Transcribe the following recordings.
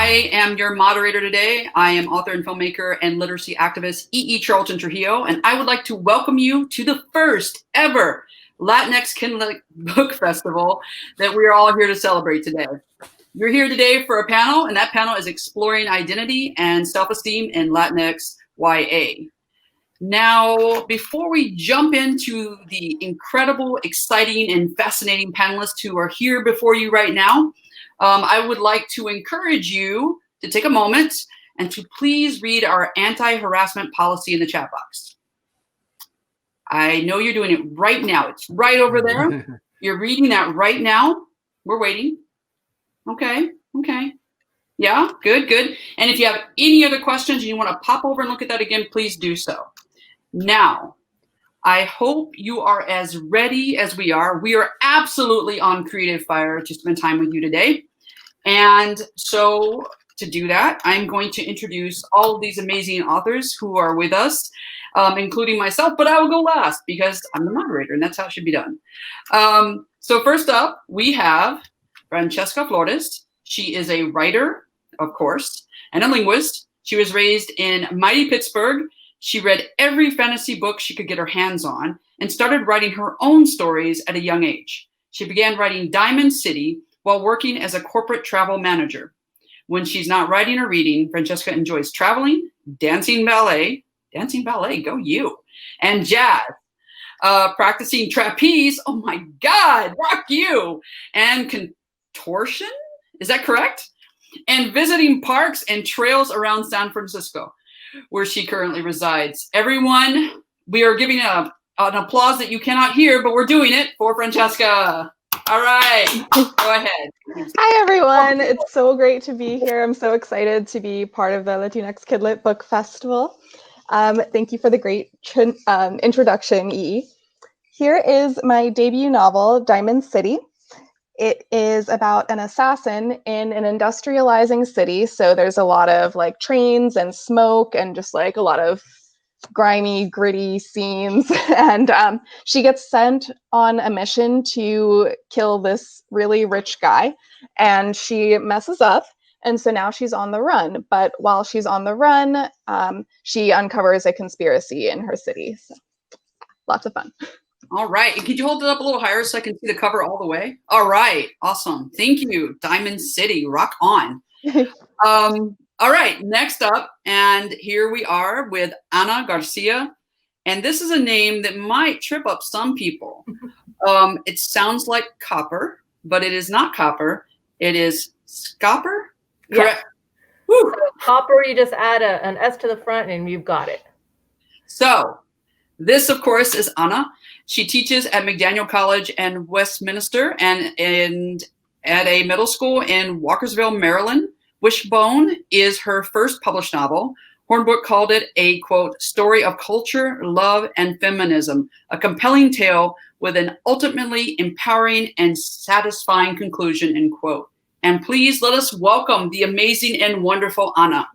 I am your moderator today. I am author and filmmaker and literacy activist E.E. Charlton Trujillo, and I would like to welcome you to the first ever Latinx Kindle Book Festival that we are all here to celebrate today. You're here today for a panel, and that panel is Exploring Identity and Self-Esteem in Latinx YA. Now, before we jump into the incredible, exciting, and fascinating panelists who are here before you right now, I would like to encourage you to take a moment and to please read our anti-harassment policy in the chat box. I know you're doing it right now. It's right over there. You're reading that right now. We're waiting. Okay. Yeah, good. And if you have any other questions and you want to pop over and look at that again, please do so. Now, I hope you are as ready as we are. We are absolutely on creative fire to spend time with you today. And so to do that, I'm going to introduce all of these amazing authors who are with us, including myself, but I will go last because I'm the moderator and that's how it should be done. So first up, we have Francesca Flores. She is a writer, of course, and a linguist. She was raised in mighty Pittsburgh. She read every fantasy book she could get her hands on and started writing her own stories at a young age. She began writing Diamond City while working as a corporate travel manager. When she's not writing or reading, Francesca enjoys traveling, dancing ballet, go you, and jazz, practicing trapeze, oh my God, rock you, and contortion, is that correct? And visiting parks and trails around San Francisco, where she currently resides. Everyone, we are giving an applause that you cannot hear, but we're doing it for Francesca. All right, go ahead. Hi, everyone. It's so great to be here. I'm so excited to be part of the Latinx Kidlit Book Festival. Thank you for the great introduction, E. Here is my debut novel, Diamond City. It is about an assassin in an industrializing city. So there's a lot of like trains and smoke and just like a lot of grimy, gritty scenes. And she gets sent on a mission to kill this really rich guy. And she messes up. And so now she's on the run. But while she's on the run, she uncovers a conspiracy in her city. So lots of fun. All right. And could you hold it up a little higher so I can see the cover all the way? All right. Awesome. Thank you. Diamond City. Rock on. All right. Next up. And here we are with Ana Garcia. And this is a name that might trip up some people. It sounds like copper, but it is not copper. It is scopper. Correct. Yeah. So copper, you just add an S to the front and you've got it. So this, of course, is Ana. She teaches at McDaniel College in Westminster and at a middle school in Walkersville, Maryland. Wishbone is her first published novel. Hornbook called it a, quote, story of culture, love, and feminism, a compelling tale with an ultimately empowering and satisfying conclusion, end quote. And please let us welcome the amazing and wonderful Ana.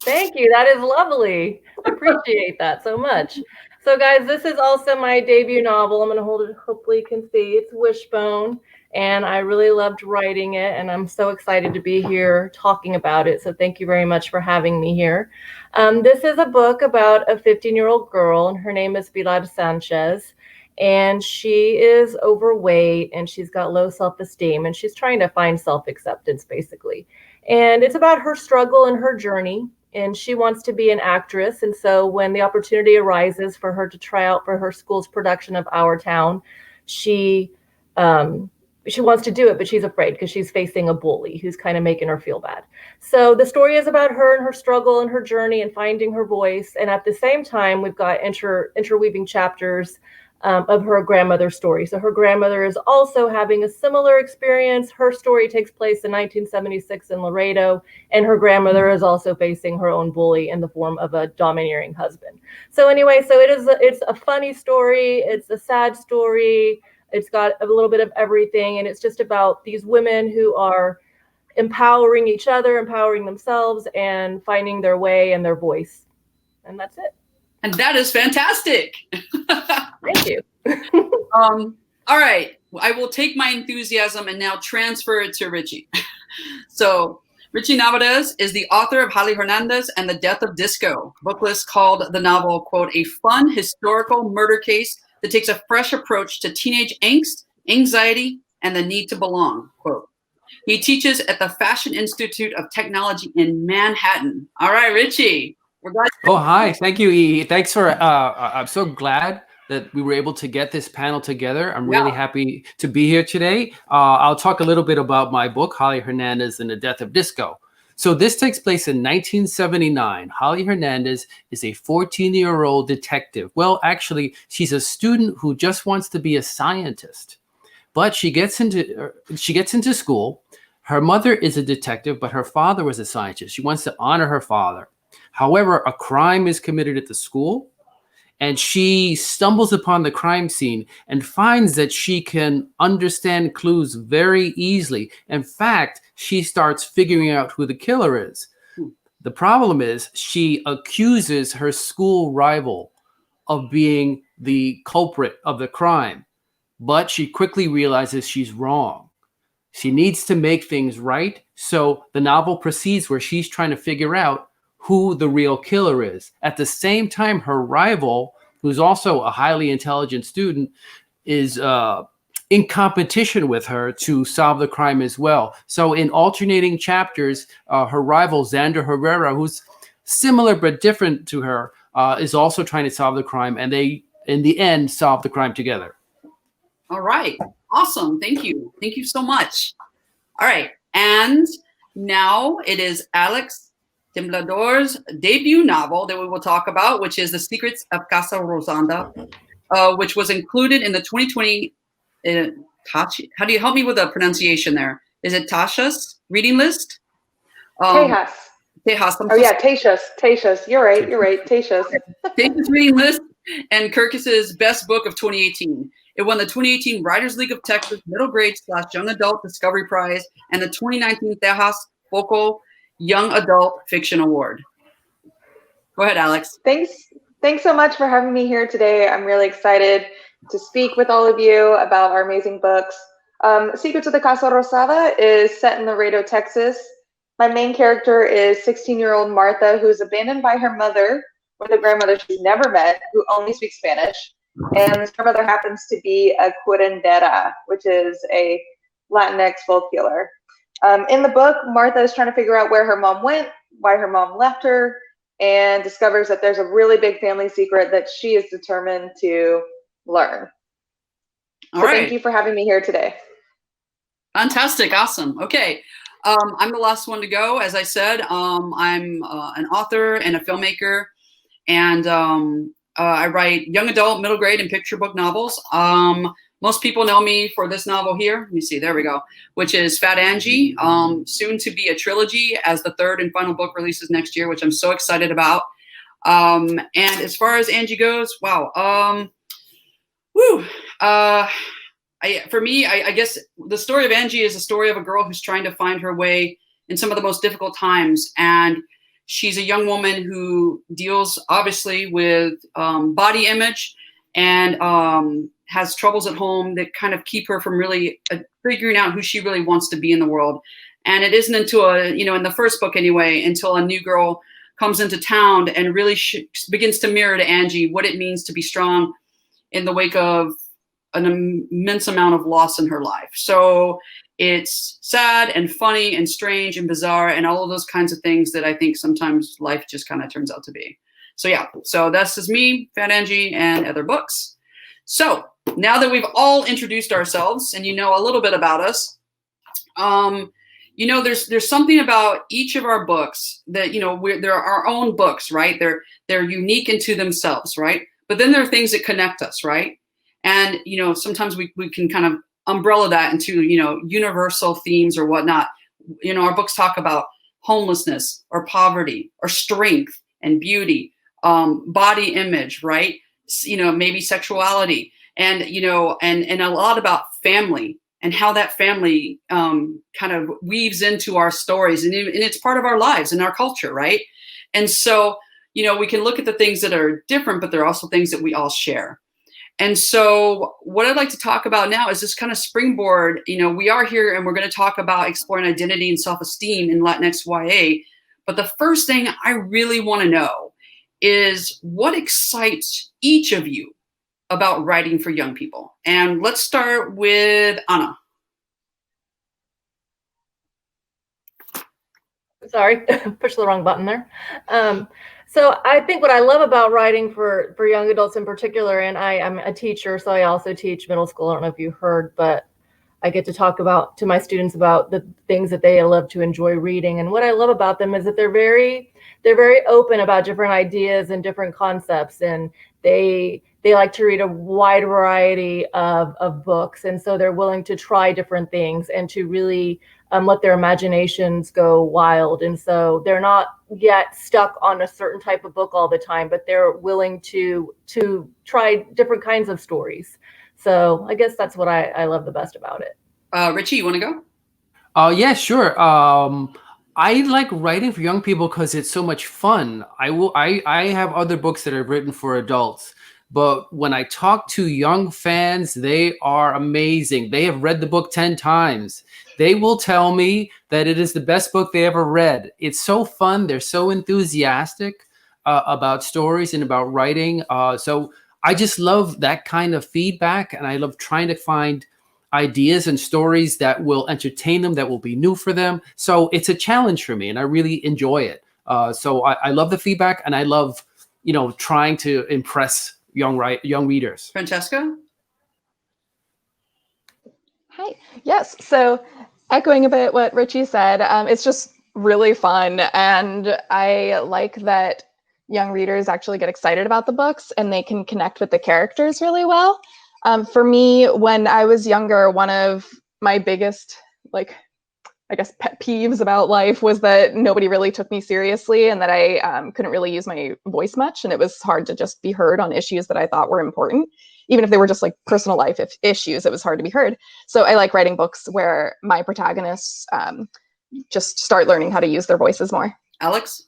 Thank you. That is lovely. I appreciate that so much. So guys, this is also my debut novel. I'm going to hold it. Hopefully you can see. It's Wishbone. And I really loved writing it. And I'm so excited to be here talking about it. So thank you very much for having me here. This is a book about a 15-year-old girl. And her name is Pilar Sanchez. And she is overweight and she's got low self-esteem. And she's trying to find self-acceptance, basically. And it's about her struggle and her journey. And she wants to be an actress. And so when the opportunity arises for her to try out for her school's production of Our Town, she wants to do it, but she's afraid because she's facing a bully who's kind of making her feel bad. So the story is about her and her struggle and her journey and finding her voice. And at the same time, we've got interweaving chapters of her grandmother's story. So her grandmother is also having a similar experience. Her story takes place in 1976 in Laredo, and her grandmother is also facing her own bully in the form of a domineering husband. So anyway, so it's a funny story. It's a sad story. It's got a little bit of everything, and it's just about these women who are empowering each other, empowering themselves, and finding their way and their voice. And that's it. And that is fantastic. Thank you. All right. I will take my enthusiasm and now transfer it to Richie. So Richie Navarez is the author of Holly Hernandez and the Death of Disco. Book list called the novel, quote, a fun historical murder case that takes a fresh approach to teenage angst, anxiety, and the need to belong, quote. He teaches at the Fashion Institute of Technology in Manhattan. All right, Richie. We're glad. Oh, hi. Thank you, E. Thanks for, I'm so glad that we were able to get this panel together. I'm really happy to be here today. I'll talk a little bit about my book, Holly Hernandez and the Death of Disco. So this takes place in 1979. Holly Hernandez is a 14-year-old detective. Well, actually, she's a student who just wants to be a scientist. But she gets into school. Her mother is a detective, but her father was a scientist. She wants to honor her father. However, a crime is committed at the school, and she stumbles upon the crime scene and finds that she can understand clues very easily. In fact, she starts figuring out who the killer is. The problem is she accuses her school rival of being the culprit of the crime, but she quickly realizes she's wrong. She needs to make things right. So the novel proceeds where she's trying to figure out who the real killer is. At the same time, her rival, who's also a highly intelligent student, is in competition with her to solve the crime as well. So in alternating chapters, her rival, Xander Herrera, who's similar but different to her, is also trying to solve the crime, and they, in the end, solve the crime together. All right. Awesome. Thank you. Thank you so much. All right. And now it is Alex Temblador's debut novel that we will talk about, which is The Secrets of Casa Rosada, which was included in the 2020, how do you help me with the pronunciation there? Is it Tasha's reading list? Tejas. Tejas. Oh yeah, Tasha's. You're right. Tasha's. Tasha's reading list and Kirkus's best book of 2018. It won the 2018 Writers League of Texas Middle Grade / Young Adult Discovery Prize and the 2019 Tejas Focal Young Adult Fiction Award. Go ahead, Alex. Thanks so much for having me here today. I'm really excited to speak with all of you about our amazing books. Secrets of the Casa Rosada is set in Laredo, Texas. My main character is 16-year-old Martha, who's abandoned by her mother with a grandmother she's never met, who only speaks Spanish. And her mother happens to be a curandera, which is a Latinx folk healer. In the book, Martha is trying to figure out where her mom went, why her mom left her, and discovers that there's a really big family secret that she is determined to learn. All right. Thank you for having me here today. Fantastic. Awesome. Okay. I'm the last one to go. As I said, I'm an author and a filmmaker, and I write young adult, middle grade, and picture book novels. Most people know me for this novel here. Let me see. There we go. Which is Fat Angie, soon to be a trilogy as the third and final book releases next year, which I'm so excited about. And as far as Angie goes, wow. For me, I guess the story of Angie is a story of a girl who's trying to find her way in some of the most difficult times. And she's a young woman who deals obviously with body image and has troubles at home that kind of keep her from really figuring out who she really wants to be in the world. And it isn't until, in the first book anyway, until a new girl comes into town and really begins to mirror to Angie what it means to be strong in the wake of an immense amount of loss in her life. So it's sad and funny and strange and bizarre and all of those kinds of things that I think sometimes life just kind of turns out to be. So yeah, so this is me, Fat Angie, and other books. So now that we've all introduced ourselves and you know a little bit about us, there's something about each of our books that, they're our own books, right? They're unique into themselves, right? But then there are things that connect us, right? And, sometimes we can kind of umbrella that into, universal themes or whatnot. Our books talk about homelessness or poverty or strength and beauty, body image, right? Maybe sexuality and, and a lot about family and how that family kind of weaves into our stories and it's part of our lives and our culture, right? And so, we can look at the things that are different, but there are also things that we all share. And so what I'd like to talk about now is this kind of springboard. You know, we are here and we're going to talk about exploring identity and self-esteem in Latinx YA. But the first thing I really want to know is what excites each of you about writing for young people. And let's start with Anna. Sorry, pushed the wrong button there. So I think what I love about writing for young adults in particular, and I'm a teacher, so I also teach middle school. I don't know if you heard, but I get to talk to my students about the things that they love to enjoy reading. And what I love about them is that they're very open about different ideas and different concepts, and they like to read a wide variety of books, and so they're willing to try different things and to really let their imaginations go wild. And so they're not yet stuck on a certain type of book all the time, but they're willing to try different kinds of stories. So I guess that's what I love the best about it. Richie, you want to go? Yeah, sure. I like writing for young people because it's so much fun. I have other books that I've written for adults, but when I talk to young fans, they are amazing. They have read the book 10 times. They will tell me that it is the best book they ever read. It's so fun. They're so enthusiastic about stories and about writing. So I just love that kind of feedback, and I love trying to find ideas and stories that will entertain them, that will be new for them. So it's a challenge for me, and I really enjoy it. So I love the feedback, and I love, trying to impress young readers. Francesca? Hi. Yes. So echoing a bit what Richie said, it's just really fun. And I like that young readers actually get excited about the books and they can connect with the characters really well. For me, when I was younger, one of my biggest, pet peeves about life was that nobody really took me seriously and that I couldn't really use my voice much. And it was hard to just be heard on issues that I thought were important. Even if they were just like personal life issues, it was hard to be heard. So I like writing books where my protagonists just start learning how to use their voices more. Alex?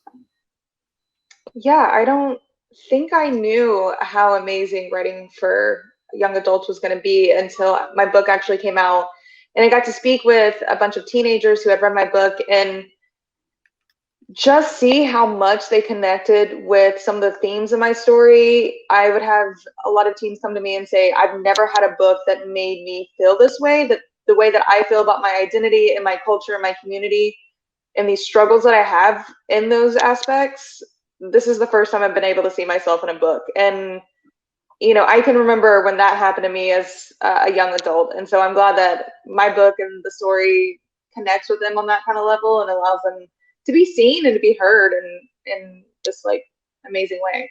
Yeah, I don't think I knew how amazing writing for young adults was going to be until my book actually came out. And I got to speak with a bunch of teenagers who had read my book and just see how much they connected with some of the themes of my story. I would have a lot of teens come to me and say, I've never had a book that made me feel this way, that the way that I feel about my identity and my culture and my community and these struggles that I have in those aspects. This is the first time I've been able to see myself in a book. And, I can remember when that happened to me as a young adult. And so I'm glad that my book and the story connects with them on that kind of level and allows them to be seen and to be heard in this amazing way.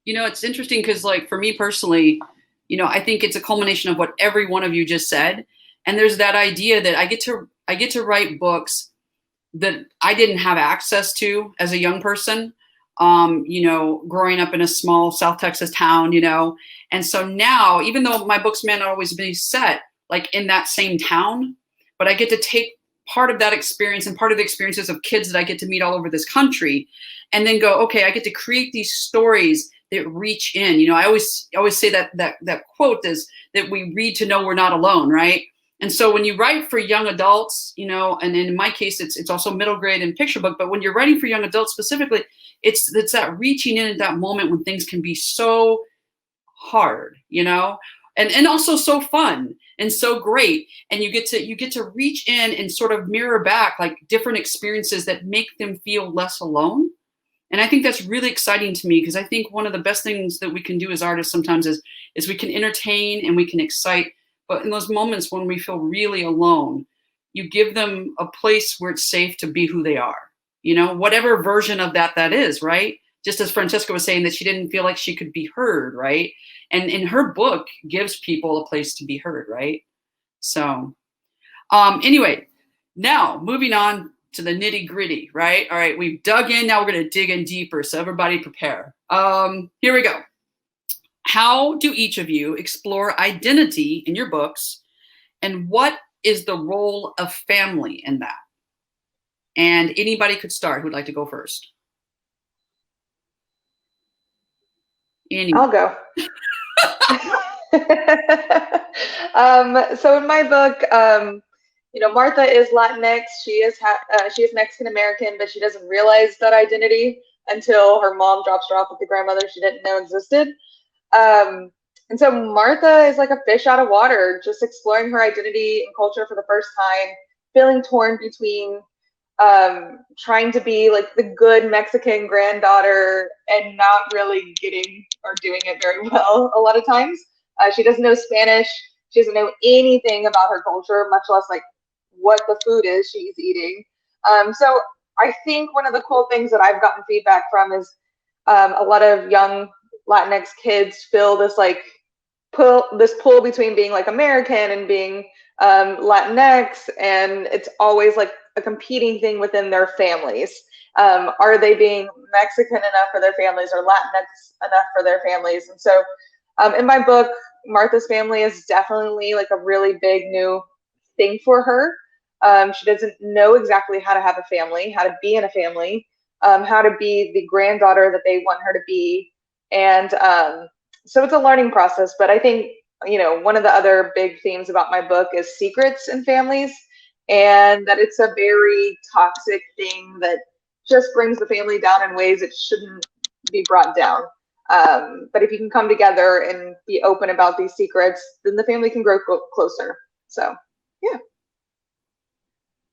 It's interesting because for me personally, I think it's a culmination of what every one of you just said. And there's that idea that I get to write books that I didn't have access to as a young person, growing up in a small South Texas town, and so now, even though my books may not always be set in that same town, but I get to take part of that experience and part of the experiences of kids that I get to meet all over this country and then go, okay, I get to create these stories that reach in. I always say that quote is that we read to know we're not alone, right? And so when you write for young adults, and in my case, it's also middle grade and picture book, but when you're writing for young adults specifically, it's that reaching in at that moment when things can be so hard, and also so fun and so great. And you get to reach in and sort of mirror back different experiences that make them feel less alone. And I think that's really exciting to me because I think one of the best things that we can do as artists sometimes is we can entertain and we can excite. But in those moments when we feel really alone, you give them a place where it's safe to be who they are, whatever version of that is, right? Just as Francesca was saying that she didn't feel like she could be heard, right? And in her book gives people a place to be heard, right? So anyway, now moving on to the nitty gritty, right? All right, we've dug in, now we're gonna dig in deeper, so everybody prepare. Here we go. How do each of you explore identity in your books, and what is the role of family in that? And anybody could start. Who'd like to go first? I'll go. So in my book, Martha is Latinx. She is Mexican American, but she doesn't realize that identity until her mom drops her off with the grandmother she didn't know existed. And so Martha is like a fish out of water, just exploring her identity and culture for the first time, feeling torn between trying to be like the good Mexican granddaughter and not really getting or doing it very well a lot of times. She doesn't know Spanish. She doesn't know anything about her culture, much less like what the food is she's eating. So I think one of the cool things that I've gotten feedback from is a lot of young Latinx kids feel this like pull between being like American and being Latinx, and it's always like a competing thing within their families. Are they being Mexican enough for their families or Latinx enough for their families? And so in my book, Martha's family is definitely like a really big new thing for her. She doesn't know exactly how to have a family, how to be in a family, how to be the granddaughter that they want her to be. And so it's a learning process, but I think, one of the other big themes about my book is secrets in families, and that it's a very toxic thing that just brings the family down in ways it shouldn't be brought down. But if you can come together and be open about these secrets, then the family can grow closer. So, yeah.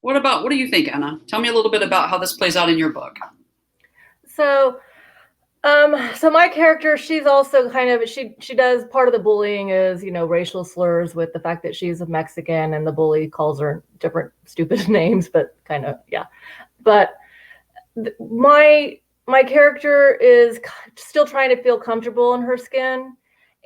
What do you think, Anna? Tell me a little bit about how this plays out in your book. So my character, she's also kind of, she does part of the bullying is, racial slurs with the fact that she's a Mexican and the bully calls her different stupid names, but kind of, yeah. But my character is still trying to feel comfortable in her skin.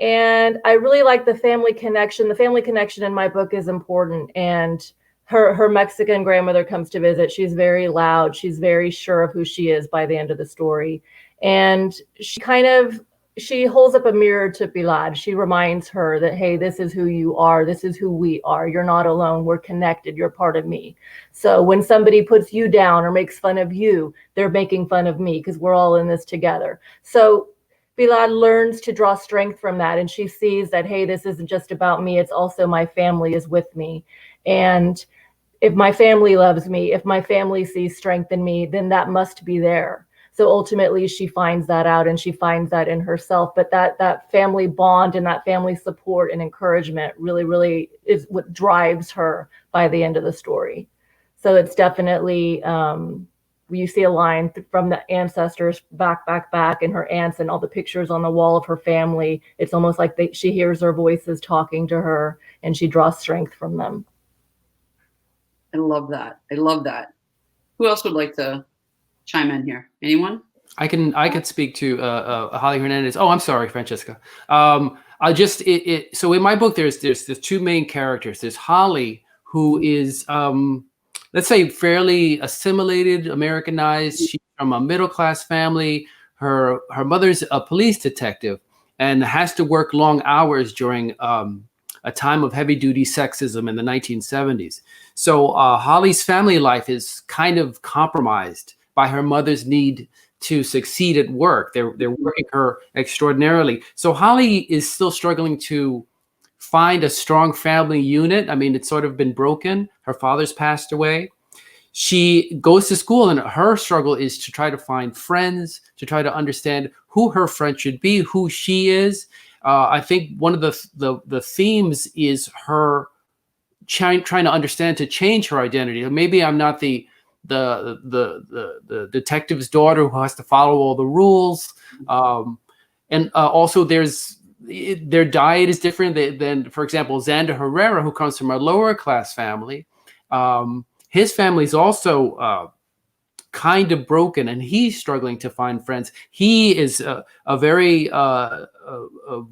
And I really like the family connection. The family connection in my book is important. And her Mexican grandmother comes to visit. She's very loud. She's very sure of who she is by the end of the story. And she holds up a mirror to Pilar. She reminds her that, hey, this is who you are. This is who we are. You're not alone. We're connected. You're part of me. So when somebody puts you down or makes fun of you, they're making fun of me because we're all in this together. So Pilar learns to draw strength from that. And she sees that, hey, this isn't just about me. It's also my family is with me. And if my family loves me, if my family sees strength in me, then that must be there. So ultimately, she finds that out and she finds that in herself. But that family bond and that family support and encouragement really, really is what drives her by the end of the story. So it's definitely, you see a line from the ancestors back, and her aunts and all the pictures on the wall of her family. It's almost like she hears their voices talking to her and she draws strength from them. I love that. Who else would like to chime in here? Anyone? I could speak to Holly Hernandez. Oh, I'm sorry, Francesca. So in my book, there's two main characters. There's Holly, who is let's say fairly assimilated, Americanized. She's from a middle class family. Her mother's a police detective and has to work long hours during a time of heavy duty sexism in the 1970s. So Holly's family life is kind of compromised by her mother's need to succeed at work. They're working her extraordinarily. So Holly is still struggling to find a strong family unit. I mean, it's sort of been broken. Her father's passed away. She goes to school and her struggle is to try to find friends, to try to understand who her friend should be, who she is. I think one of the themes is her trying to understand, to change her identity. Maybe I'm not the detective's daughter who has to follow all the rules. And also their diet is different than, for example, Xander Herrera, who comes from a lower class family. His family's also kind of broken, and he's struggling to find friends. He is a very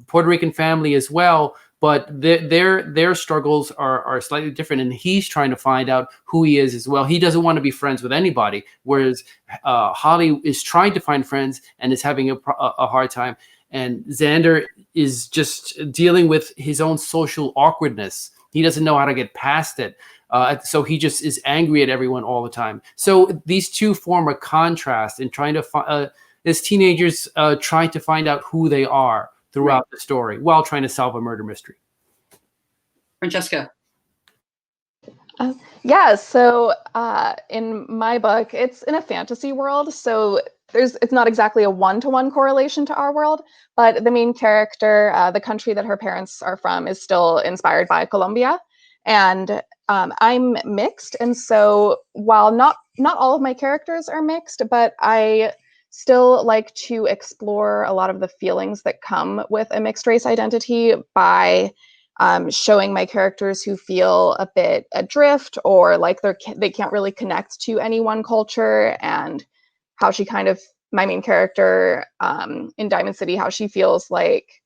Puerto Rican family as well, but their struggles are slightly different, and he's trying to find out who he is as well. He doesn't want to be friends with anybody, whereas Holly is trying to find friends and is having a hard time. And Xander is just dealing with his own social awkwardness. He doesn't know how to get past it. So he just is angry at everyone all the time. So these two form a contrast in trying to as teenagers trying to find out who they are. throughout the story while trying to solve a murder mystery. Francesca. Yeah, so in my book, it's in a fantasy world, so it's not exactly a one-to-one correlation to our world, but the main character, the country that her parents are from, is still inspired by Colombia, and I'm mixed, and so while not all of my characters are mixed, but I still like to explore a lot of the feelings that come with a mixed race identity by showing my characters who feel a bit adrift or like they can't really connect to any one culture, and how she kind of, my main character in Diamond City, how she feels like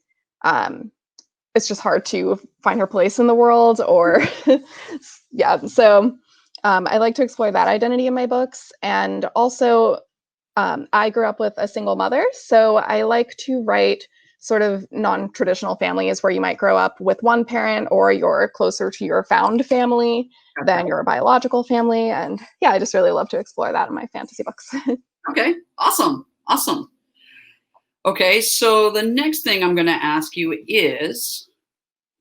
it's just hard to find her place in the world, or yeah. So I like to explore that identity in my books. And also I grew up with a single mother, so I like to write sort of non-traditional families where you might grow up with one parent, or you're closer to your found family than your biological family. And yeah, I just really love to explore that in my fantasy books. Okay, awesome. Okay, so the next thing I'm going to ask you is,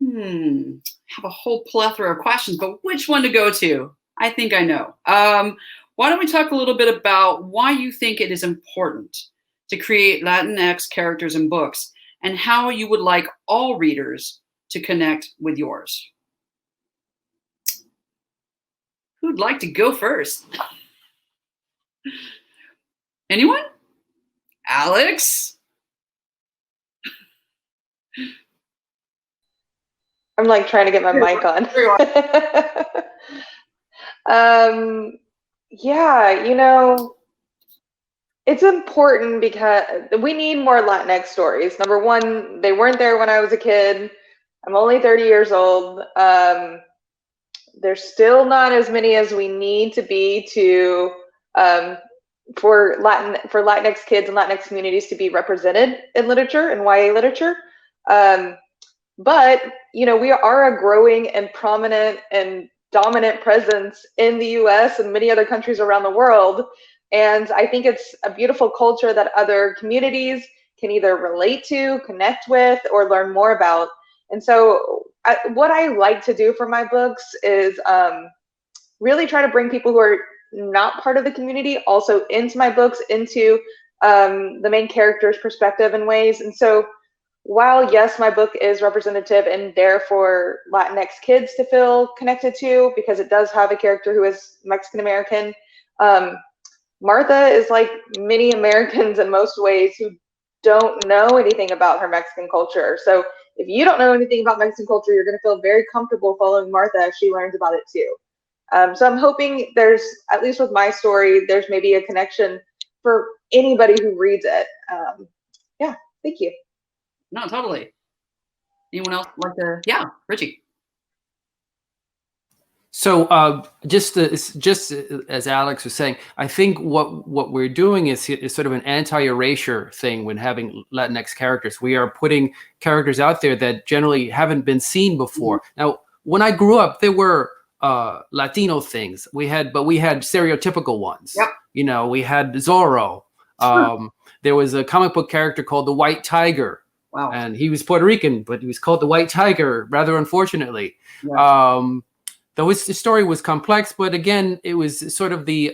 I have a whole plethora of questions, but which one to go to? I think I know. Why don't we talk a little bit about why you think it is important to create Latinx characters in books, and how you would like all readers to connect with yours? Who'd like to go first? Anyone? Alex? I'm like trying to get my mic on. Yeah, you know, it's important because we need more Latinx stories. Number one, they weren't there when I was a kid. I'm only 30 years old. There's still not as many as we need to be to for Latinx kids and Latinx communities to be represented in literature and YA literature. But you know, we are a growing and prominent and dominant presence in the US and many other countries around the world. And I think it's a beautiful culture that other communities can either relate to, connect with, or learn more about. And so what I like to do for my books is really try to bring people who are not part of the community also into my books, into the main character's perspective in ways. And so while, yes, my book is representative and there for Latinx kids to feel connected to, because it does have a character who is Mexican American, Martha is like many Americans in most ways who don't know anything about her Mexican culture. So if you don't know anything about Mexican culture, you're going to feel very comfortable following Martha as she learns about it too. So I'm hoping there's, at least with my story, there's maybe a connection for anybody who reads it. Yeah, thank you. No, totally. Anyone else like to? Yeah, Richie. So just as Alex was saying, I think what we're doing is sort of an anti-erasure thing when having Latinx characters. We are putting characters out there that generally haven't been seen before. Now, when I grew up, there were Latino things. We had stereotypical ones. Yep. You know, we had Zorro. There was a comic book character called the White Tiger. Wow. And he was Puerto Rican, but he was called the White Tiger, rather unfortunately. Yeah. The story was complex, but again, it was sort of the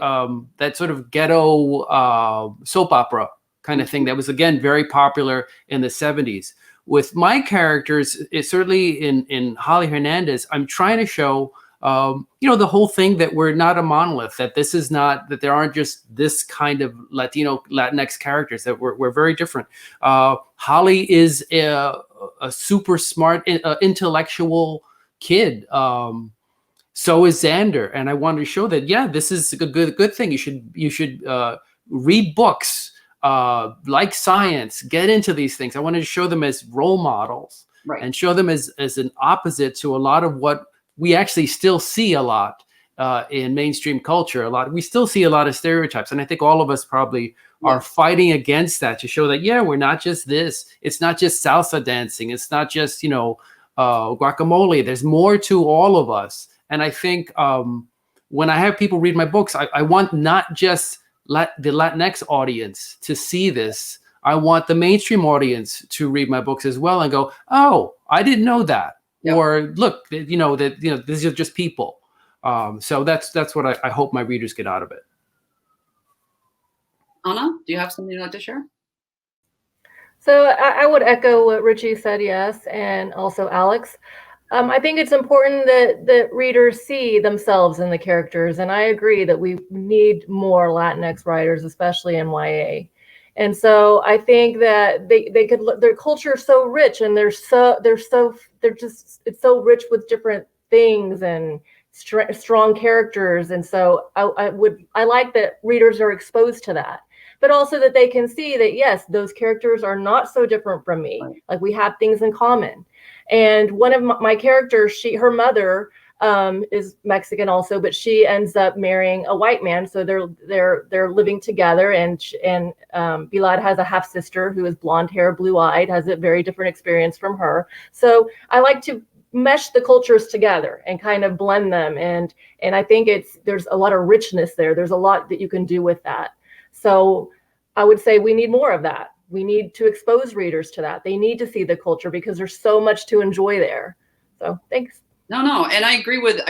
that sort of ghetto soap opera kind of thing that was, again, very popular in the 70s. With my characters, it's certainly in Holly Hernandez, I'm trying to show the whole thing that we're not a monolith, that this is not, that there aren't just this kind of Latinx characters, that we're very different. Holly is a super smart, intellectual kid. So is Xander. And I wanted to show that, yeah, this is a good thing. You should read books, like science, get into these things. I wanted to show them as role models, right, and show them as an opposite to a lot of what we actually still see a lot in mainstream culture. We still see a lot of stereotypes. And I think all of us probably are fighting against that, to show that, yeah, we're not just this. It's not just salsa dancing. It's not just, guacamole. There's more to all of us. And I think when I have people read my books, I want not just the Latinx audience to see this. I want the mainstream audience to read my books as well and go, oh, I didn't know that. Yep. Or look, these are just people. So that's what I hope my readers get out of it. Anna, do you have something you'd like to share? So I would echo what Richie said, yes, and also Alex. I think it's important that readers see themselves in the characters, and I agree that we need more Latinx writers, especially in YA. And so I think that they could their culture is so rich, and it's so rich with different things and strong characters. And so I like that readers are exposed to that, but also that they can see that, yes, those characters are not so different from me. Right. Like, we have things in common. And one of my characters, her mother is Mexican also, but she ends up marrying a white man. So they're living together, and Bilal has a half sister who is blonde hair, blue eyed, has a very different experience from her. So I like to mesh the cultures together and kind of blend them. And I think there's a lot of richness there. There's a lot that you can do with that. So I would say we need more of that. We need to expose readers to that. They need to see the culture because there's so much to enjoy there. So thanks. No, and I agree with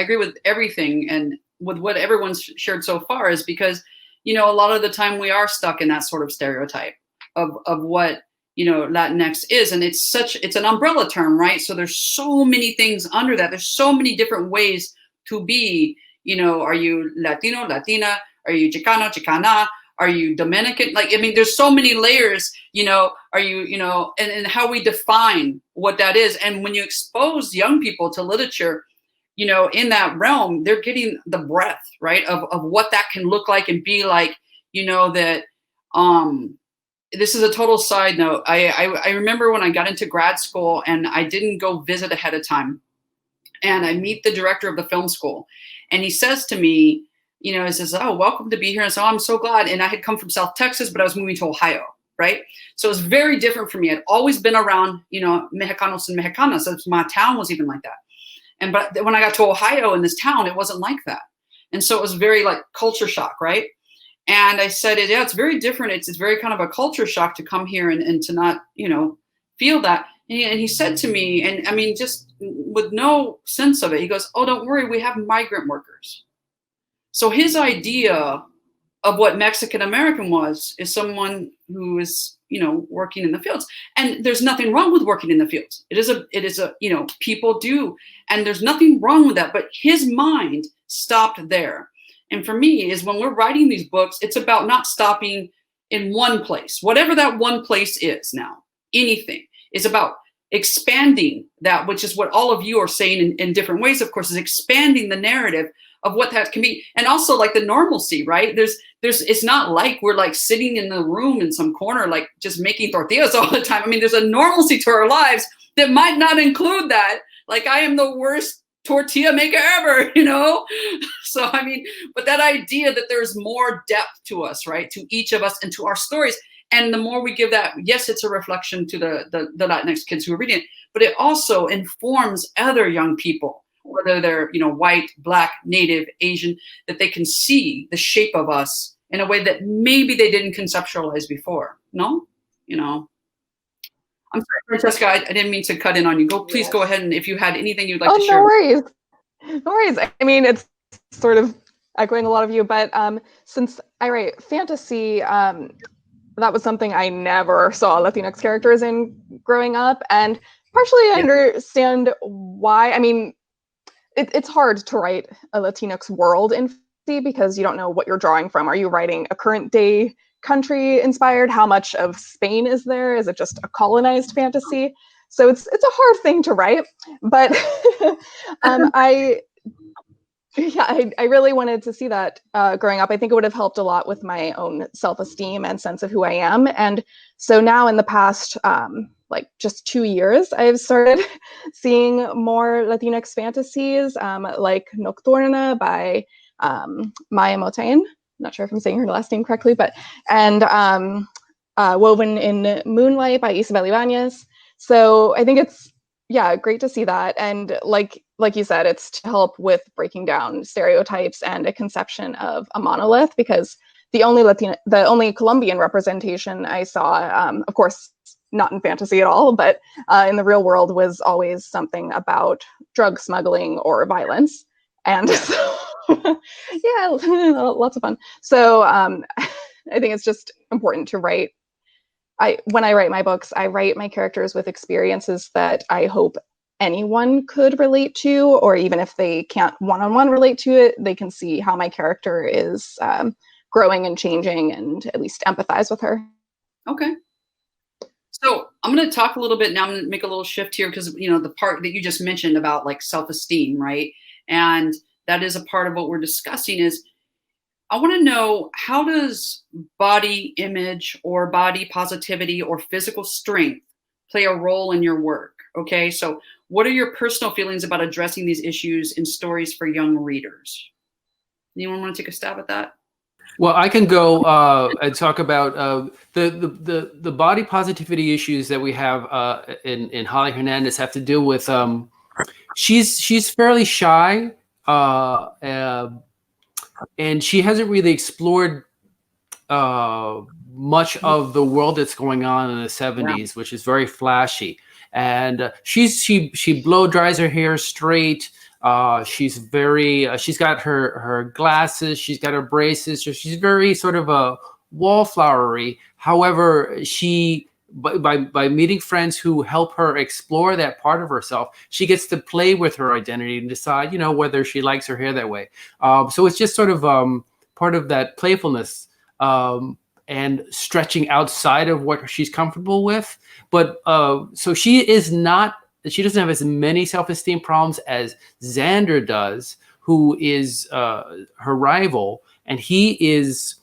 everything, and with what everyone's shared so far, is because, a lot of the time we are stuck in that sort of stereotype of what, Latinx is, and it's an umbrella term, right? So there's so many things under that. There's so many different ways to be, are you Latino, Latina? Are you Chicano, Chicana? Are you Dominican? There's so many layers, are you, and how we define what that is. And when you expose young people to literature, in that realm, they're getting the breadth, right, of what that can look like and be like, that, this is a total side note. I remember when I got into grad school and I didn't go visit ahead of time, and I meet the director of the film school, and he says to me, he says, oh, welcome to be here. And so I'm so glad. And I had come from South Texas, but I was moving to Ohio, right? So it was very different for me. I'd always been around, Mexicanos and Mexicanas. So my town was even like that. But when I got to Ohio in this town, it wasn't like that. And so it was very like culture shock, right? And I said, yeah, it's very different. It's very kind of a culture shock to come here and to not, feel that. And he said to me, and just with no sense of it, he goes, oh, don't worry, we have migrant workers. So his idea of what Mexican American was is someone who is, working in the fields. And there's nothing wrong with working in the fields. It is a, people do, and there's nothing wrong with that. But his mind stopped there. And for me, is when we're writing these books, it's about not stopping in one place, whatever that one place is now. Anything is about expanding that, which is what all of you are saying in different ways, of course, is expanding the narrative of what that can be. And also like the normalcy, right? It's not like we're like sitting in the room in some corner, like just making tortillas all the time. There's a normalcy to our lives that might not include that. Like, I am the worst tortilla maker ever, So, but that idea that there's more depth to us, right? To each of us and to our stories. And the more we give that, yes, it's a reflection to the Latinx kids who are reading it, but it also informs other young people, whether they're, white, Black, Native, Asian, that they can see the shape of us in a way that maybe they didn't conceptualize before. No? I'm sorry, Francesca, I didn't mean to cut in on you. Please go ahead, and if you had anything you'd like to share. No worries. No worries. It's sort of echoing a lot of you, but since I write fantasy, that was something I never saw Latinx characters in growing up, and partially I understand why. It's hard to write a Latinx world in fantasy because you don't know what you're drawing from. Are you writing a current day country inspired? How much of Spain is there? Is it just a colonized fantasy? So it's a hard thing to write, but I really wanted to see that growing up. I think it would have helped a lot with my own self-esteem and sense of who I am. And so now in the past, just 2 years, I've started seeing more Latinx fantasies, like Nocturna by Maya Motain. Not sure if I'm saying her last name correctly, and Woven in Moonlight by Isabel Ibanez. So I think it's great to see that. And like you said, it's to help with breaking down stereotypes and a conception of a monolith, because the only Colombian representation I saw, of course, not in fantasy at all, but in the real world, was always something about drug smuggling or violence. And so, yeah, lots of fun. So I think it's just important to write. When I write my books, I write my characters with experiences that I hope anyone could relate to, or even if they can't one-on-one relate to it, they can see how my character is growing and changing, and at least empathize with her. Okay. So I'm going to talk a little bit now. I'm going to make a little shift here because, the part that you just mentioned about like self-esteem, right? And that is a part of what we're discussing is I want to know, how does body image or body positivity or physical strength play a role in your work? Okay, so what are your personal feelings about addressing these issues in stories for young readers? Anyone want to take a stab at that? Well, I can go and talk about the body positivity issues that we have in Holly Hernandez have to do with she's fairly shy. And she hasn't really explored much of the world that's going on in the 70s, which is very flashy. And she blow dries her hair straight. She's got her glasses, she's got her braces. So she's very sort of a wallflowery. However, by meeting friends who help her explore that part of herself, she gets to play with her identity and decide, whether she likes her hair that way. So it's just sort of part of that playfulness and stretching outside of what she's comfortable with. But so she doesn't have as many self-esteem problems as Xander does, who is her rival, and he is.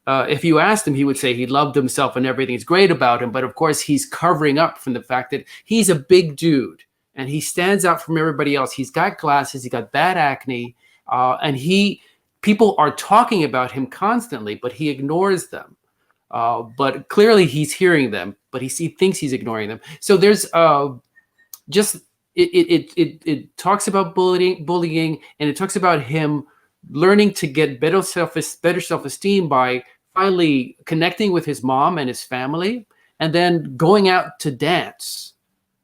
If you asked him, he would say he loved himself and everything's great about him. But of course, he's covering up from the fact that he's a big dude and he stands out from everybody else. He's got glasses, he got bad acne, and people are talking about him constantly, but he ignores them. But clearly he's hearing them, but he thinks he's ignoring them. So there's it talks about bullying, and it talks about him learning to get better self-esteem by finally connecting with his mom and his family, and then going out to dance,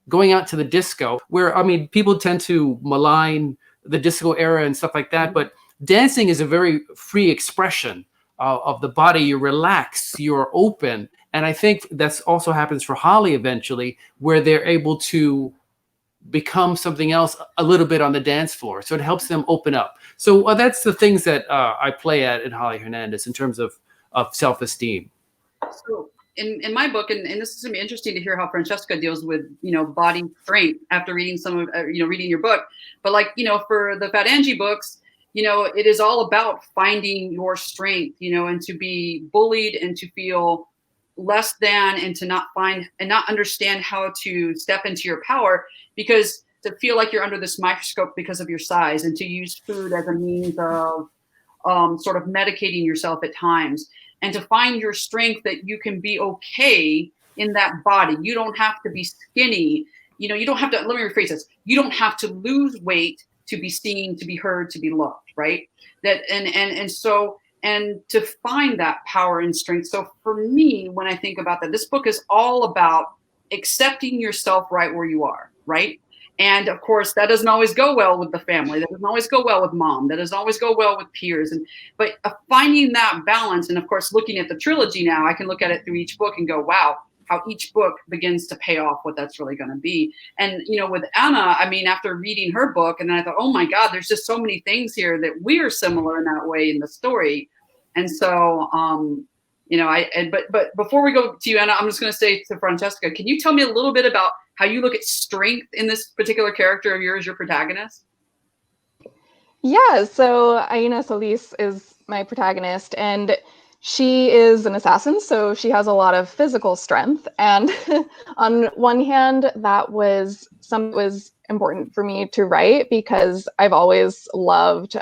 going out to the disco, where, people tend to malign the disco era and stuff like that, but dancing is a very free expression of the body. You relax, you're open. And I think that's also happens for Holly eventually, where they're able to become something else a little bit on the dance floor. So it helps them open up. So that's the things that I play at in Holly Hernandez in terms of self-esteem. So in my book, and this is going to be interesting to hear how Francesca deals with, body strength after reading some of, reading your book. But for the Fat Angie books, it is all about finding your strength, and to be bullied and to feel less than, and to not understand how to step into your power, because to feel like you're under this microscope because of your size, and to use food as a means of sort of medicating yourself at times, and to find your strength that you can be okay in that body. You don't have to be skinny. You don't have to, let me rephrase this. You don't have to lose weight to be seen, to be heard, to be loved, right? That and to find that power and strength. So for me, when I think about that, this book is all about accepting yourself right where you are, right? And of course, that doesn't always go well with the family. That doesn't always go well with mom. That doesn't always go well with peers. But finding that balance, and of course, looking at the trilogy now, I can look at it through each book and go, wow, how each book begins to pay off what that's really going to be. And, with Anna, after reading her book, and then I thought, oh my God, there's just so many things here that we're similar in that way in the story. And so, but before we go to you, Anna, I'm just going to say to Francesca, can you tell me a little bit about how you look at strength in this particular character of yours, your protagonist? Yeah, so Aina Solis is my protagonist, and she is an assassin, so she has a lot of physical strength. And on one hand, that was important for me to write, because I've always loved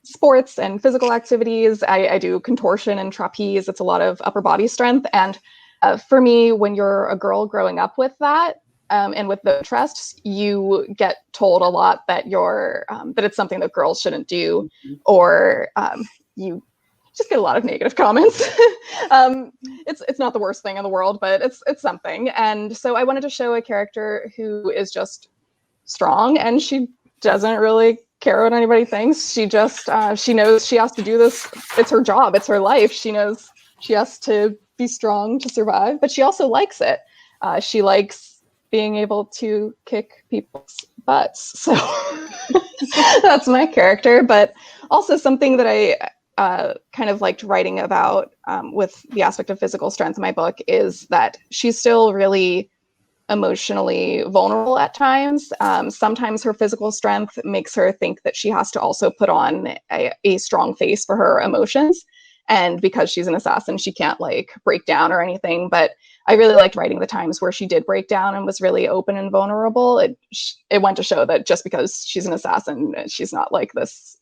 sports and physical activities. I do contortion and trapeze. It's a lot of upper body strength. And for me, when you're a girl growing up with that, and with the trusts, you get told a lot that that it's something that girls shouldn't do, or just get a lot of negative comments. It's not the worst thing in the world, but it's something. And so I wanted to show a character who is just strong, and she doesn't really care what anybody thinks. She just she knows she has to do this. It's her job. It's her life. She knows she has to be strong to survive, but she also likes it. She likes being able to kick people's butts. So that's my character. But also something that I kind of liked writing about with the aspect of physical strength in my book is that she's still really emotionally vulnerable at times. Sometimes her physical strength makes her think that she has to also put on a strong face for her emotions. And because she's an assassin, she can't like break down or anything. But I really liked writing the times where she did break down and was really open and vulnerable. It went to show that just because she's an assassin, she's not like this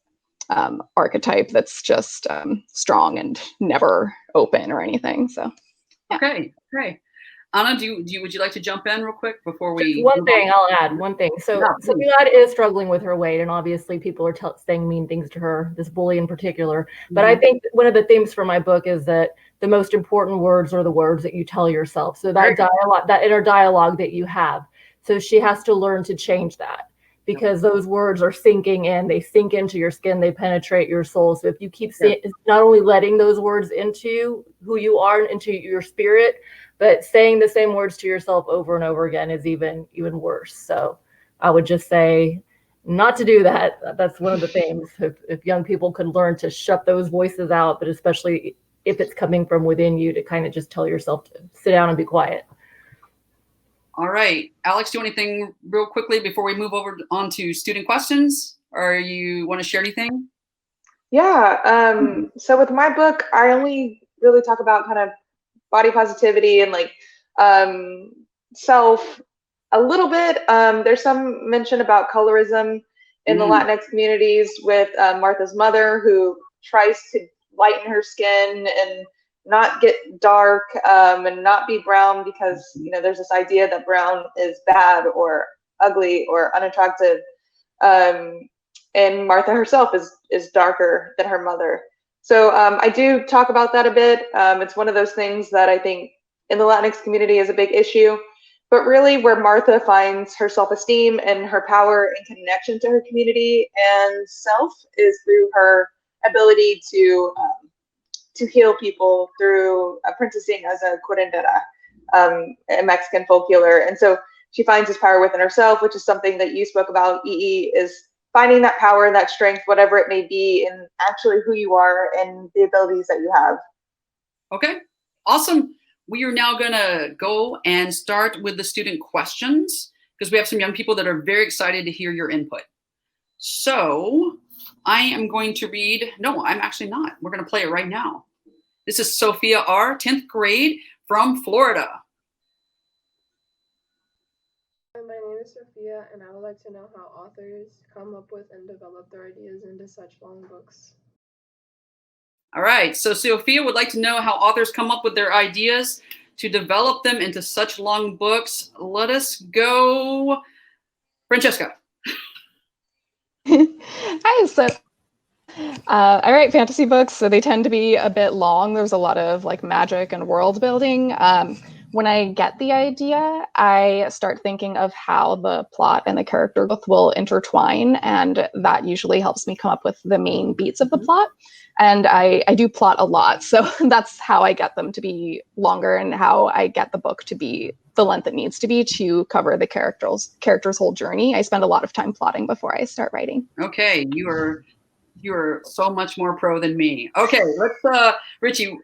archetype that's just strong and never open or anything. So, yeah. Okay. Anna, would you like to jump in real quick before we? Just one thing, I'll add one thing. So Gilad is struggling with her weight, and obviously people are saying mean things to her, this bully in particular. But I think one of the themes for my book is that the most important words are the words that you tell yourself. So that dialogue, that inner dialogue that you have. So she has to learn to change that, because those words are sinking in. They sink into your skin. They penetrate your soul. So if you keep not only letting those words into who you are, into your spirit, but saying the same words to yourself over and over again is even worse. So I would just say not to do that. That's one of the things. If young people could learn to shut those voices out, but especially if it's coming from within you, to kind of just tell yourself to sit down and be quiet. All right. Alex, do anything real quickly before we move over on to student questions? Or you want to share anything? Yeah. So with my book, I only really talk about kind of body positivity and like self a little bit. There's some mention about colorism in the Latinx communities with Martha's mother, who tries to lighten her skin and not get dark and not be brown, because there's this idea that brown is bad or ugly or unattractive. And Martha herself is darker than her mother. So I do talk about that a bit. It's one of those things that I think in the Latinx community is a big issue, but really where Martha finds her self-esteem and her power and connection to her community and self is through her ability to heal people through apprenticing as a curandera, a Mexican folk healer. And so she finds this power within herself, which is something that you spoke about, EE, is finding that power, that strength, whatever it may be, in actually who you are and the abilities that you have. Okay, awesome. We are now gonna go and start with the student questions, because we have some young people that are very excited to hear your input. So I am going to read, no, I'm actually not. We're gonna play it right now. This is Sophia R., 10th grade from Florida. My name is Sophia, and I would like to know how authors come up with and develop their ideas into such long books. All right, so Sophia would like to know how authors come up with their ideas to develop them into such long books. Let us go, Francesca. Hi, so I write fantasy books, so they tend to be a bit long. There's a lot of like magic and world building. When I get the idea, I start thinking of how the plot and the character both will intertwine, and that usually helps me come up with the main beats of the plot. And I do plot a lot, so that's how I get them to be longer and how I get the book to be the length it needs to be to cover the character's whole journey. I spend a lot of time plotting before I start writing. Okay, you are so much more pro than me. Okay, let's Richie,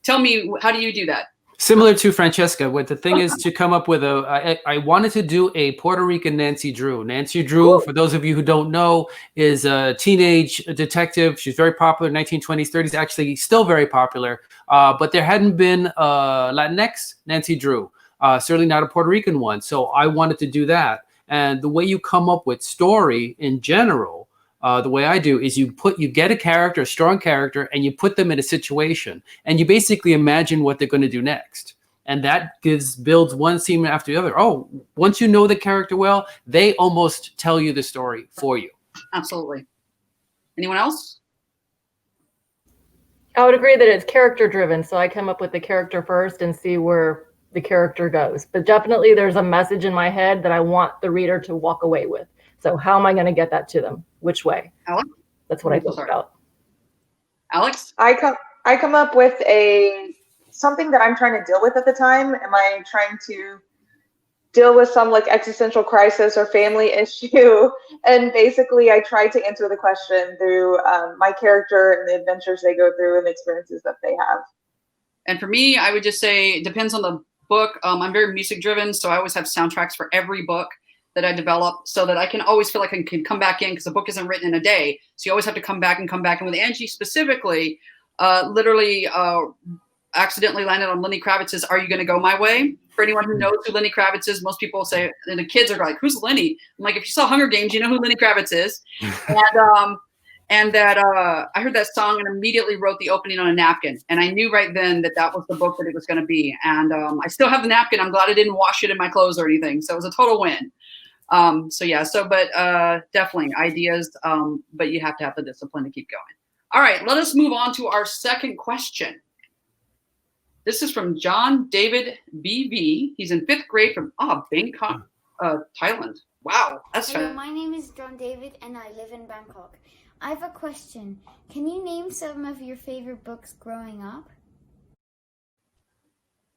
tell me, how do you do that? Similar to Francesca, what the thing is to come up with I wanted to do a Puerto Rican Nancy Drew. Nancy Drew, for those of you who don't know, is a teenage detective. She's very popular, 1920s, 30s, actually still very popular. But there hadn't been a Latinx Nancy Drew, certainly not a Puerto Rican one. So I wanted to do that. And the way you come up with story in general, the way I do is you get a character, a strong character, and you put them in a situation, and you basically imagine what they're going to do next. And that builds one scene after the other. Oh, once you know the character well, they almost tell you the story for you. Absolutely. Anyone else? I would agree that it's character driven. So I come up with the character first and see where the character goes. But definitely there's a message in my head that I want the reader to walk away with. So how am I going to get that to them? Which way? Alex? That's what I think about. Alex? I come up with something that I'm trying to deal with at the time. Am I trying to deal with some like existential crisis or family issue? And basically I try to answer the question through my character and the adventures they go through and the experiences that they have. And for me, I would just say it depends on the book. I'm very music driven, so I always have soundtracks for every book that I develop so that I can always feel like I can come back in because the book isn't written in a day. So you always have to come back. And with Angie specifically, literally accidentally landed on Lenny Kravitz's Are You Gonna Go My Way? For anyone who knows who Lenny Kravitz is, most people say, and the kids are like, who's Lenny? I'm like, if you saw Hunger Games, you know who Lenny Kravitz is. And that I heard that song and immediately wrote the opening on a napkin. And I knew right then that that was the book that it was going to be. And I still have the napkin. I'm glad I didn't wash it in my clothes or anything. So it was a total win. But definitely ideas, but you have to have the discipline to keep going. All right, let us move on to our second question. This is from John David BV. He's in 5th grade from Bangkok, Thailand. Wow, that's Hello, my name is John David and I live in Bangkok. I have a question. Can you name some of your favorite books growing up?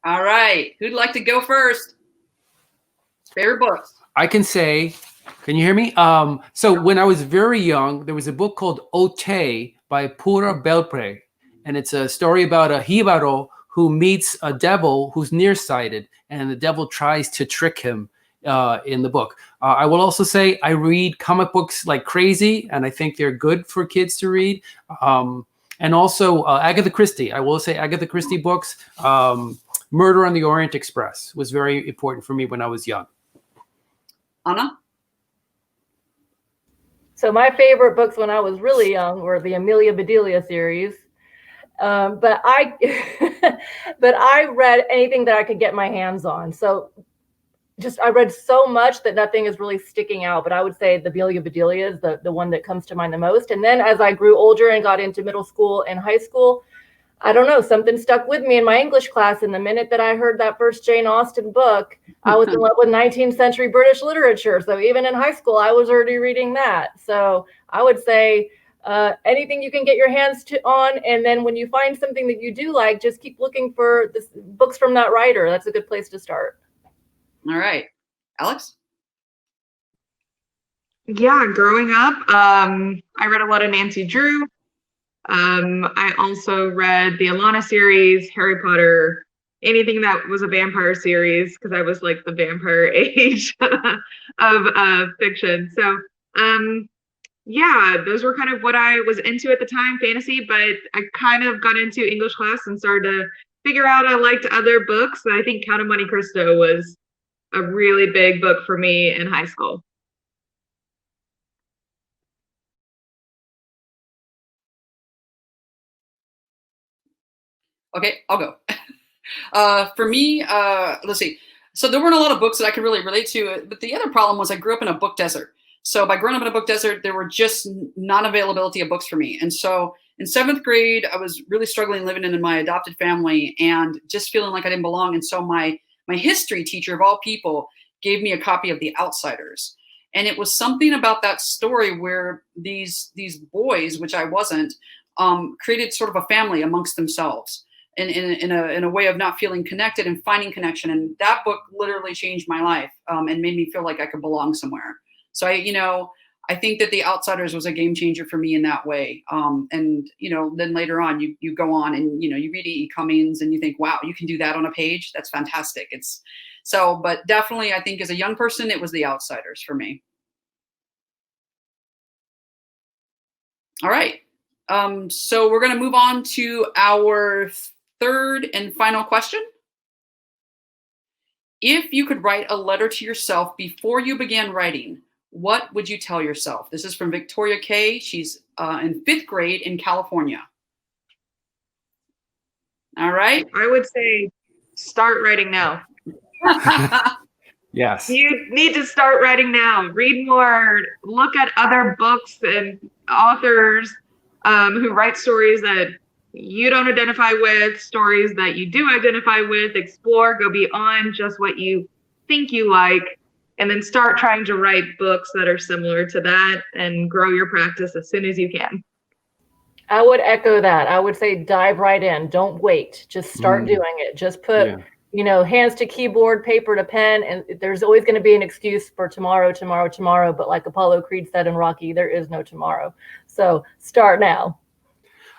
All right, who'd like to go first? Favorite books? I can say, can you hear me? So when I was very young, there was a book called Ote by Pura Belpre. And it's a story about a Hibaro who meets a devil who's nearsighted, and the devil tries to trick him in the book. I will also say I read comic books like crazy, and I think they're good for kids to read. And also Agatha Christie. I will say Agatha Christie books. Murder on the Orient Express was very important for me when I was young. Anna? So my favorite books when I was really young were the Amelia Bedelia series. But I read anything that I could get my hands on. So I read so much that nothing is really sticking out. But I would say the Amelia Bedelia is the one that comes to mind the most. And then as I grew older and got into middle school and high school, I don't know, something stuck with me in my English class. And the minute that I heard that first Jane Austen book, I was in love with 19th century British literature. So even in high school, I was already reading that. So I would say anything you can get your hands on. And then when you find something that you do like, just keep looking for books from that writer. That's a good place to start. All right. Alex? Yeah, growing up, I read a lot of Nancy Drew. I also read the Alana series, Harry Potter, anything that was a vampire series, because I was like the vampire age of fiction. So yeah, those were kind of what I was into at the time, fantasy, but I kind of got into English class and started to figure out I liked other books. And I think Count of Monte Cristo was a really big book for me in high school. Okay, I'll go. For me, let's see. So there weren't a lot of books that I could really relate to, but the other problem was I grew up in a book desert. So by growing up in a book desert, there were just non-availability of books for me. And so in 7th grade, I was really struggling living in my adopted family and just feeling like I didn't belong. And so my history teacher of all people gave me a copy of The Outsiders. And it was something about that story where these boys, which I wasn't, created sort of a family amongst themselves. In a way of not feeling connected and finding connection. And that book literally changed my life and made me feel like I could belong somewhere. So I think that The Outsiders was a game changer for me in that way. And then later on you go on and you read E.E. Cummings and you think, wow, you can do that on a page. That's fantastic. But definitely I think as a young person, it was The Outsiders for me. All right. So we're going to move on to our third and final question. If you could write a letter to yourself before you began writing, what would you tell yourself? This is from Victoria Kay. She's in 5th grade in California. All right. I would say start writing now. Yes. You need to start writing now. Read more. Look at other books and authors who write stories that you don't identify with, stories that you do identify with, explore, go beyond just what you think you like, and then start trying to write books that are similar to that and grow your practice as soon as you can. I would echo that. I would say dive right in. Don't wait. Just start doing it. Just put, hands to keyboard, paper to pen, and there's always going to be an excuse for tomorrow. But like Apollo Creed said in Rocky, there is no tomorrow. So start now.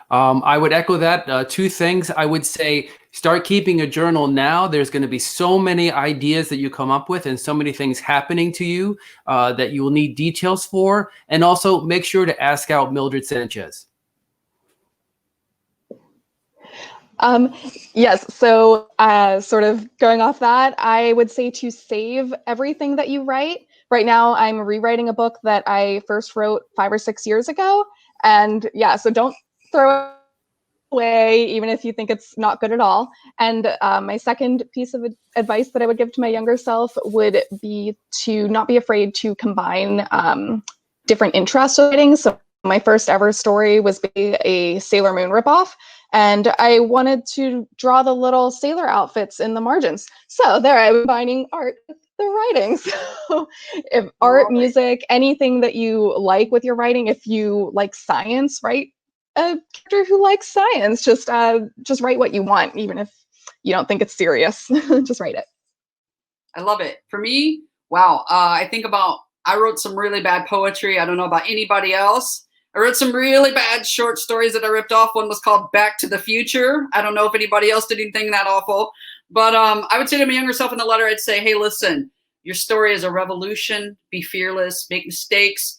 I would echo that. Two things. I would say start keeping a journal now. There's going to be so many ideas that you come up with and so many things happening to you that you will need details for. And also make sure to ask out Mildred Sanchez. Yes, so sort of going off that, I would say to save everything that you write. Right now, I'm rewriting a book that I first wrote 5 or 6 years ago. And yeah, so don't throw it away, even if you think it's not good at all. And my second piece of advice that I would give to my younger self would be to not be afraid to combine different interests with writing. So my first ever story was a Sailor Moon ripoff. And I wanted to draw the little sailor outfits in the margins. So there, I'm combining art with the writing. So if art, music, anything that you like with your writing, if you like science, write a character who likes science. Just write what you want, even if you don't think it's serious. Just write it. I love it. For me, wow. I wrote some really bad poetry. I don't know about anybody else. I wrote some really bad short stories that I ripped off. One was called Back to the Future. I don't know if anybody else did anything that awful, but I would say to my younger self in the letter, I'd say, hey, listen, your story is a revolution. Be fearless, make mistakes,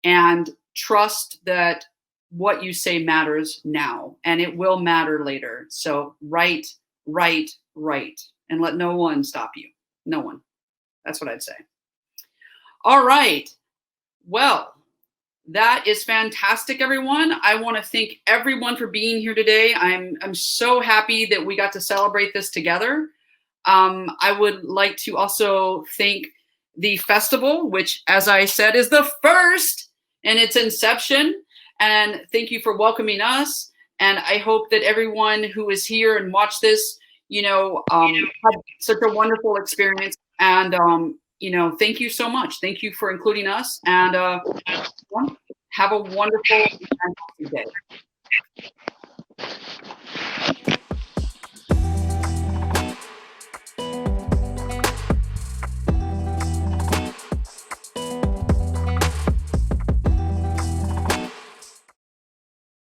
and trust that what you say matters now, and it will matter later. So write, and let no one stop you. No one. That's what I'd say. All right. Well, that is fantastic, everyone. I want to thank everyone for being here today. I'm so happy that we got to celebrate this together. I would like to also thank the festival, which, as I said, is the first in its inception. And thank you for welcoming us. And I hope that everyone who is here and watched this, had such a wonderful experience. And thank you so much. Thank you for including us. And have a wonderful and fantastic day.